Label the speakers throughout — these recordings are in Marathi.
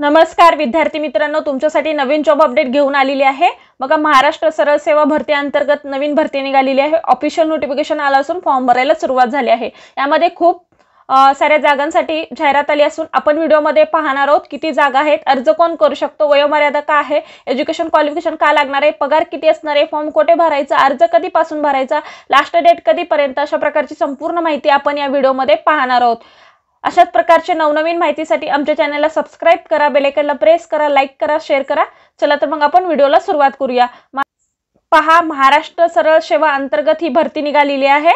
Speaker 1: नमस्कार विद्यार्थी मित्रांनो, तुमच्यासाठी नवीन जॉब अपडेट घेऊन आलेली आहे। बघा, महाराष्ट्र सरळ सेवा भरती अंतर्गत नवीन भरती निघालेली आहे। ऑफिशियल नोटिफिकेशन आलं असून फॉर्म भरायला सुरुवात झाली आहे। यामध्ये खूप साऱ्या जागांसाठी जाहिरात आली असून आपण व्हिडिओमध्ये पाहणार आहोत किती जागा आहेत, अर्ज कोण करू शकतो, वयोमर्यादा काय आहे, एज्युकेशन क्वालिफिकेशन काय लागणार आहे, पगार किती असणार आहे, फॉर्म कुठे भरायचा, अर्ज कधीपासून भरायचा, लास्ट डेट कधीपर्यंत, अशा प्रकारची संपूर्ण माहिती आपण या व्हिडिओमध्ये पाहणार आहोत। अशाच प्रकारचे नवनवीन माहितीसाठी आमच्या चॅनलला सबस्क्राइब करा, बेल आयकॉनला प्रेस करा, लाईक करा, शेअर करा। चला तर मग आपण व्हिडिओला सुरुवात करूया। पहा, महाराष्ट्र सरळ सेवा अंतर्गत ही भरती निघालेली आहे।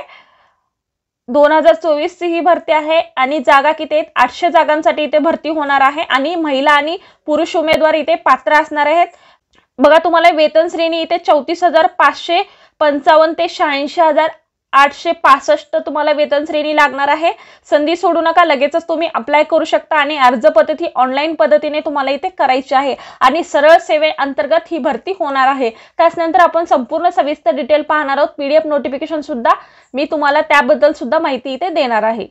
Speaker 1: 2024 ची ही भरती आहे आणि जागा किती आहेत? 800 जागांसाठी इथे भरती होणार आहे आणि महिला आणि पुरुष उमेदवार इथे पात्र असणार आहेत। बघा, तुम्हाला वेतन श्रेणी इथे 34,555 ते 86,865 तुम्हाला वेतन श्रेणी लागणार आहे। संधी सोडू नका, लगेचच तुम्ही अप्लाय करू शकता आणि अर्ज पद्धती ऑनलाईन पद्धतीने तुम्हाला इथे करायची आहे आणि सरळ सेवे अंतर्गत ही भरती होणार आहे। त्यानंतर आपण संपूर्ण सविस्तर डिटेल पाहणार आहोत। पीडीएफ नोटिफिकेशन सुद्धा मी तुम्हाला त्याबद्दल सुद्धा माहिती इथे देणार आहे।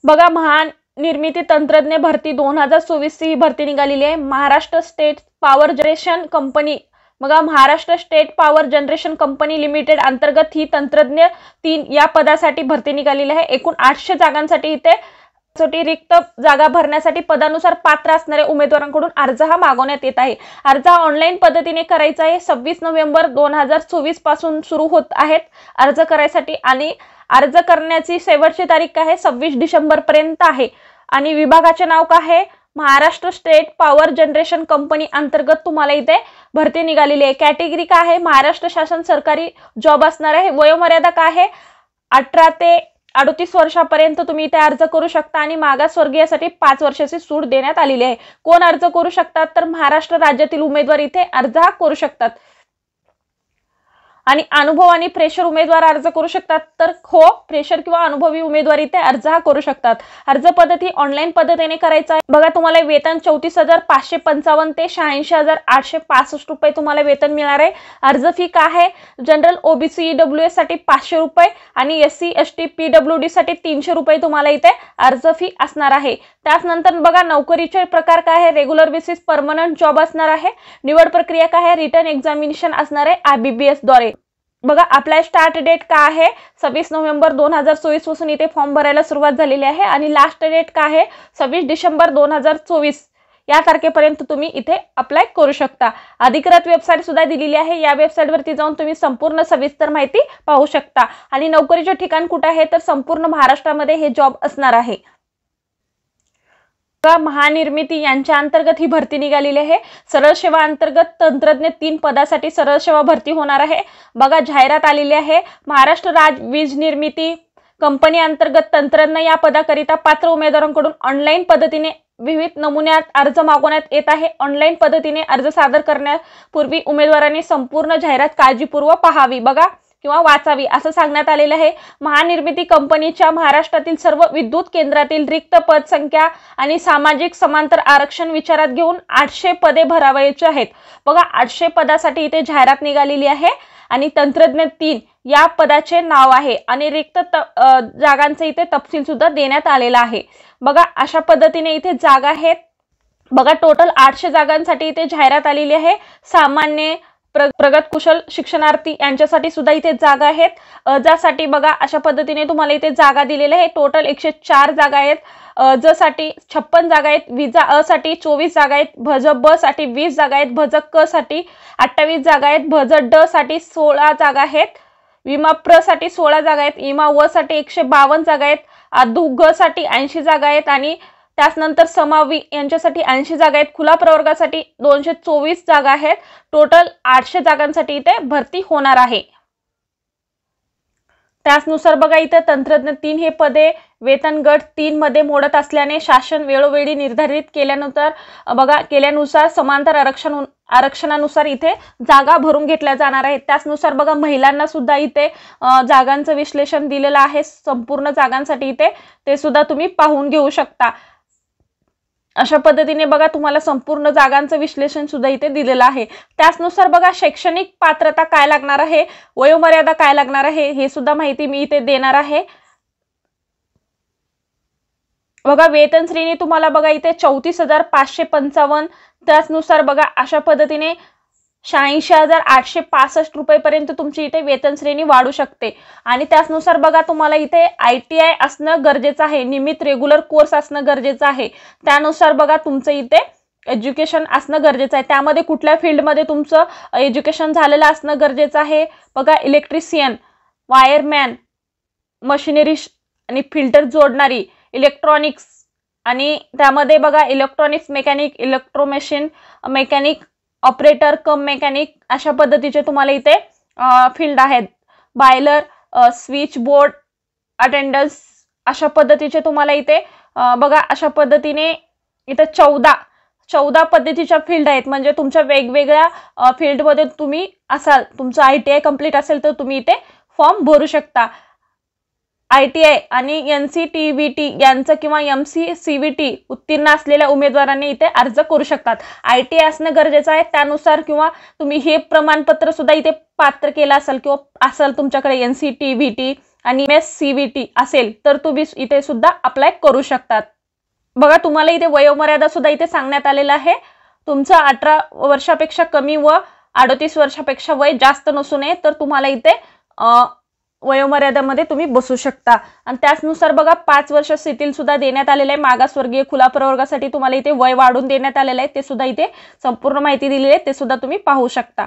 Speaker 1: बघा, महानिर्मिती तंत्रज्ञ भरती 2024 ची ही भरती निघालेली आहे। Maharashtra state power generation company, बघा, Maharashtra state power generation company limited अंतर्गत ही तंत्रज्ञ 3 या पदासाठी भरती निघालेली आहे। एकूण 800 जागांसाठी इथे रिक्त जागा भरण्यासाठी पदानुसार पात्र असणाऱ्या उमेदवारांकडून अर्ज हा मागवण्यात येत आहे। अर्ज हा ऑनलाईन पद्धतीने करायचा आहे। 26 नोव्हेंबर 2024 पासून सुरू होत आहेत अर्ज करायसाठी आणि अर्ज करण्याची शेवटची तारीख आहे 26 डिसेंबर पर्यंत आहे। आणि विभागाचे नाव काय आहे? Maharashtra state power generation company अंतर्गत तुम्हाला इथे भरती निघालेली आहे। कॅटेगरी काय आहे? महाराष्ट्र शासन सरकारी जॉब असणार आहे। वयोमर्यादा काय आहे? 18 ते 38 वर्षापर्यंत तुम्ही इथे अर्ज करू शकता आणि मागासवर्गीयासाठी 5 वर्षाची सूट देण्यात आलेली आहे। कोण अर्ज करू शकतात? तर महाराष्ट्र राज्यातील उमेदवार इथे अर्ज करू शकतात। आणि अनुभव आणि फ्रेशर उमेदवार अर्ज करू शकतात, तर हो, फ्रेशर किंवा अनुभवी उमेदवार इथे अर्ज करू शकतात। अर्ज पद्धती ऑनलाईन पद्धतीने करायचा आहे। बघा, तुम्हाला वेतन 34,555 ते 86,865 रुपये तुम्हाला वेतन मिळणार आहे। अर्ज फी काय आहे? जनरल ओबीसी ईडब्ल्यूएस साठी 500 रुपये आणि एससी एसटी पीडब्ल्यूडी साठी 300 रुपये तुम्हाला इथे अर्ज फी असणार आहे। त्यानंतर बघा, नोकरीचे प्रकार काय आहे? रेग्युलर बेसिस परमनंट जॉब असणार आहे। निवड प्रक्रिया काय आहे? रिटर्न एक्झामिनेशन असणार आहे IBBS द्वारे। बघा, अप्लाय स्टार्ट डेट काय आहे? 26 नोव्हेंबर 2024 पासून इथे फॉर्म भरायला सुरुवात झालेली आहे आणि लास्ट डेट काय आहे? 26 डिसेंबर 2024 या तारखेपर्यंत तुम्ही इथे अप्लाय करू शकता। अधिकृत वेबसाईट सुद्धा दिलेली आहे। या वेबसाईट वरती जाऊन तुम्ही संपूर्ण सविस्तर माहिती पाहू शकता। आणि नोकरीचे ठिकाण कुठे आहे? तर संपूर्ण महाराष्ट्रामध्ये हे जॉब असणार आहे। महानिर्मिती यांच्या अंतर्गत ही भरती निघालेली आहे। सरळ सेवा अंतर्गत तंत्रज्ञ 3 पदासाठी सरळ सेवा भरती होणार आहे। बघा, जाहिरात आलेली आहे। महाराष्ट्र राज्य वीज निर्मिती कंपनी अंतर्गत तंत्रज्ञ या पदाकरिता पात्र उमेदवारांकडून ऑनलाईन पद्धतीने विविध नमुन्यात अर्ज मागवण्यात येत आहे। ऑनलाईन पद्धतीने अर्ज सादर करण्यापूर्वी उमेदवारांनी संपूर्ण जाहिरात काळजीपूर्वक पाहावी बघा किंवा वाचावी असं सांगण्यात आलेलं आहे। महानिर्मिती कंपनीच्या महाराष्ट्रातील सर्व विद्युत केंद्रातील रिक्त पद संख्या आणि सामाजिक समांतर आरक्षण विचारात घेऊन 800 पदे भरावायची आहेत। बघा, 800 पदासाठी इथे जाहिरात निघालेली आहे आणि तंत्रज्ञ 3 या पदाचे नाव आहे आणि रिक्त जागांचे इथे तपशील सुद्धा देण्यात आलेला आहे। बघा, अशा पद्धतीने इथे जागा आहेत। बघा, टोटल 800 जागांसाठी इथे जाहिरात आलेली आहे। सामान्य प्रगत कुशल शिक्षणार्थी यांच्यासाठी सुद्धा इथे जागा आहेत। ज्यासाठी बघा, अशा पद्धतीने तुम्हाला इथे जागा दिलेल्या आहे। टोटल 104 जागा आहेत। ज साठी 56 जागा आहेत, विजा अ साठी 24 जागा आहेत, भज ब साठी 20 जागा आहेत, भज क साठी 28 जागा आहेत, भज ड साठी 16 जागा आहेत, विमा प्र साठी 16 जागा आहेत, विमा व साठी 152 जागा आहेत, आधु ग साठी 80 जागा आहेत आणि त्यानंतर समावी यांच्यासाठी 80 जागा आहेत। खुला प्रवर्गासाठी 224 जागा आहेत। टोटल 800 जागांसाठी इथे भरती होणार आहे। त्यानुसार बघा, इथे तंत्रज्ञ 3 हे पदे वेतन गट 3 मध्ये मोडत असल्याने शासन वेळोवेळी निर्धारित केल्यानुसार समांतर आरक्षणानुसार इथे जागा भरून घेतल्या जाणार आहेत। त्यानुसार बघा, महिलांना सुद्धा इथे जागांचं विश्लेषण दिलेलं आहे संपूर्ण जागांसाठी इथे, ते सुद्धा तुम्ही पाहून घेऊ शकता। अशा पद्धतीने बघा, तुम्हाला संपूर्ण जागांचं विश्लेषण सुद्धा इथे दिलेलं आहे। त्यानुसार बघा, शैक्षणिक पात्रता काय लागणार आहे, वयोमर्यादा काय लागणार आहे हे सुद्धा माहिती मी इथे देणार आहे। बघा वेतन श्रेणी तुम्हाला बघा इथे 34,555, त्याचनुसार बघा अशा पद्धतीने 86,865 रुपयेपर्यंत तुमची इथे वेतन श्रेणी वाढू शकते। आणि त्याचनुसार बघा तुम्हाला इथे ITI असणं गरजेचं आहे, नियमित रेग्युलर कोर्स असणं गरजेचं आहे। त्यानुसार बघा तुमचं इथे एज्युकेशन असणं गरजेचं आहे, त्यामध्ये कुठल्या फील्डमध्ये तुमचं एज्युकेशन झालेलं असणं गरजेचं आहे। बघा इलेक्ट्रिशियन, वायरमॅन, मशिनरी आणि फिल्टर जोडणारी, इलेक्ट्रॉनिक्स, आणि त्यामध्ये बघा electronics mechanic, electro machine mechanic, operator cum mechanic, अशा पद्धतीचे तुम्हाला इथे फील्ड आहेत। बायलर, स्विच बोर्ड अटेंडन्स, अशा पद्धतीचे तुम्हाला इथे बघा अशा पद्धतीने इथे 14 पद्धतीच्या फील्ड आहेत। म्हणजे तुमच्या वेगवेगळ्या फील्डमध्ये तुम्ही असाल, तुमचं ITI कंप्लीट असेल तर तुम्ही इथे फॉर्म भरू शकता। ITI आणि NCTVT यांचं किंवा MCCVT उत्तीर्ण असलेल्या उमेदवारांनी इथे अर्ज करू शकतात। ITI असणं गरजेचं आहे, त्यानुसार किंवा तुम्ही हे प्रमाणपत्र सुद्धा इथे पात्र केलं असेल किंवा असेल तुमच्याकडे NCTVT आणि MSCVT असेल तर तुम्ही इथे सुद्धा अप्लाय करू शकतात। बघा तुम्हाला इथे वयोमर्यादा सुद्धा इथे सांगण्यात आलेलं आहे। तुमचं 18 वर्षापेक्षा कमी व 38 वर्षापेक्षा वय जास्त नसू नये तर तुम्हाला इथे वयोमर्यादेमध्ये तुम्ही बसू शकता। आणि त्याचनुसार बघा 5 वर्ष शिथिल सुद्धा देण्यात आलेलं आहे। मागासवर्गीय खुला प्रवर्गासाठी तुम्हाला इथे वय वाढून देण्यात आलेलं आहे, ते सुद्धा इथे संपूर्ण माहिती दिलेली आहे, ते सुद्धा तुम्ही पाहू शकता।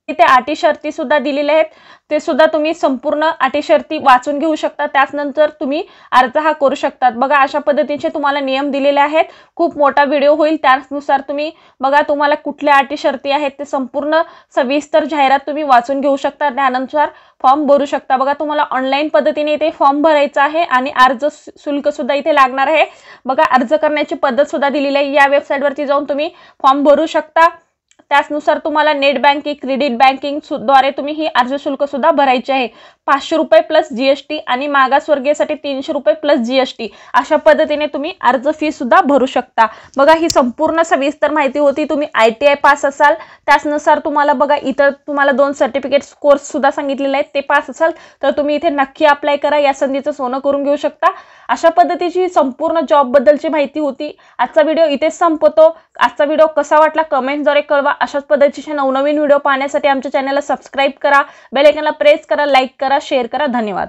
Speaker 1: इथे अटी शर्ती सुद्धा दिलेल्या आहेत, ते सुद्धा तुम्ही संपूर्ण अटी शर्ती वाचून घेऊ शकता, त्यानंतर तुम्ही अर्ज हा करू शकतात। बघा अशा पद्धतीचे तुम्हाला नियम दिलेले आहेत, खूप मोठा व्हिडिओ होईल, त्यानुसार तुम्ही बघा तुम्हाला कुठल्या अटी शर्ती आहेत ते संपूर्ण सविस्तर जाहिरात तुम्ही वाचून घेऊ शकता, त्यानुसार फॉर्म भरू शकता। बघा तुम्हाला ऑनलाईन पद्धतीने इथे फॉर्म भरायचा आहे आणि अर्ज शुल्क सुद्धा इथे लागणार आहे। बघा अर्ज करण्याची पद्धत सुद्धा दिलेली आहे, या वेबसाईटवरती जाऊन तुम्ही फॉर्म भरू शकता। त्याचनुसार तुम्हाला नेट बँकिंग, क्रेडिट बँकिंग द्वारे तुम्ही ही अर्ज शुल्क सुद्धा भरायचे आहे। 500 रुपये प्लस GST आणि मागासवर्गीयसाठी 300 रुपये प्लस GST, अशा पद्धतीने तुम्ही अर्ज फी सुद्धा भरू शकता। बघा ही संपूर्ण सविस्तर माहिती होती। तुम्ही ITI पास असाल, त्याचनुसार तुम्हाला बघा इतर तुम्हाला 2 सर्टिफिकेट्स कोर्स सुद्धा सांगितलेले आहेत, ते पास असाल तर तुम्ही इथे नक्की अप्लाय करा, या संधीचं सोनं करून घेऊ शकता। अशा पद्धतीची संपूर्ण जॉब बद्दलची माहिती होती। आजचा व्हिडिओ इथेच संपतो। आजचा व्हिडिओ कसा वाटला कमेंटद्वारे कळवा। अशाच पद्धतीचे नवनवीन व्हिडिओ पाहण्यासाठी आमच्या चॅनलला सबस्क्राइब करा, बेल आयकॉनला प्रेस करा, लाईक करा, शेअर करा। धन्यवाद।